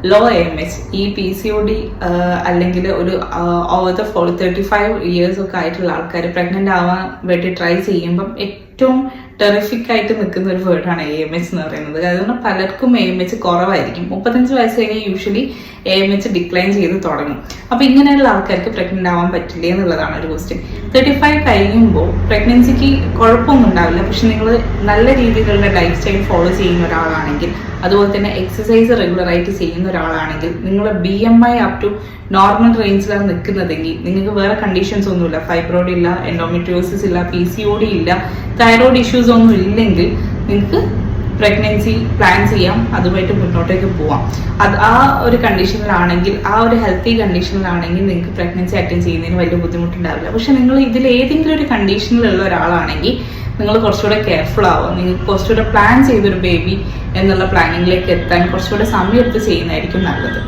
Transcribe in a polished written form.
Law AMH ഈ PCOD അല്ലെങ്കിൽ ഒരു ഓവർ ദ 35 years ഒക്കെ ആയിട്ടുള്ള ആൾക്കാർ പ്രഗ്നന്റ് ആവാൻ വേണ്ടി ട്രൈ ചെയ്യുമ്പം ഏറ്റവും ടെറിഫിക് ആയിട്ട് നിൽക്കുന്ന ഒരു വേർഡാണ് AMH എന്ന് പറയുന്നത്. കാരണം പലർക്കും AMH കുറവായിരിക്കും. 35 വയസ്സ് കഴിഞ്ഞാൽ യൂഷ്വലി AMH ഡിക്ലൈൻ ചെയ്ത് തുടങ്ങും. അപ്പൊ ഇങ്ങനെയുള്ള ആൾക്കാർക്ക് പ്രഗ്നന്റ് ആവാൻ പറ്റില്ലേ എന്നുള്ളതാണ് ഒരു ക്വസ്റ്റ്യൻ. 35 കഴിയുമ്പോൾ പ്രഗ്നൻസിക്ക് കുഴപ്പമൊന്നും ഉണ്ടാവില്ല. പക്ഷെ നിങ്ങൾ നല്ല രീതിയിലുള്ള ലൈഫ് സ്റ്റൈൽ ഫോളോ ചെയ്യുന്ന ഒരാളാണെങ്കിൽ, അതുപോലെ തന്നെ എക്സസൈസ് റെഗുലർ ആയിട്ട് ചെയ്യുന്ന ഒരാളാണെങ്കിൽ, നിങ്ങൾ BMI അപ് ടു നോർമൽ റേഞ്ചിലാണ് നിൽക്കുന്നതെങ്കിൽ നിങ്ങൾക്ക് വേറെ കണ്ടീഷൻസ് ഒന്നുമില്ല, ഫൈബ്രോയിഡ് ഇല്ല, എൻഡോമെട്രിയോസിസ് ഇല്ല, PCOD ഇല്ല, തൈറോയ്ഡ് ഇഷ്യൂസ് ഒന്നും ഇല്ലെങ്കിൽ നിങ്ങൾക്ക് പ്രഗ്നൻസി പ്ലാൻ ചെയ്യാം, അതുമായിട്ട് മുന്നോട്ടേക്ക് പോവാം. ആ ഒരു കണ്ടീഷനിലാണെങ്കിൽ, ആ ഒരു ഹെൽത്തി കണ്ടീഷനിലാണെങ്കിൽ നിങ്ങൾക്ക് പ്രഗ്നൻസി അറ്റൻഡ് ചെയ്യുന്നതിന് വലിയ ബുദ്ധിമുട്ടുണ്ടാവില്ല. പക്ഷെ നിങ്ങൾ ഇതിൽ ഏതെങ്കിലും ഒരു കണ്ടീഷനിലുള്ള ഒരാളാണെങ്കിൽ നിങ്ങൾ കുറച്ചുകൂടെ കെയർഫുൾ ആവുക. നിങ്ങൾക്ക് കുറച്ചുകൂടെ പ്ലാൻ ചെയ്തൊരു ബേബി എന്നുള്ള പ്ലാനിങ്ങിലേക്ക് എത്താൻ കുറച്ചുകൂടെ സമയം എടുത്ത് ചെയ്യുന്നതായിരിക്കും നല്ലത്.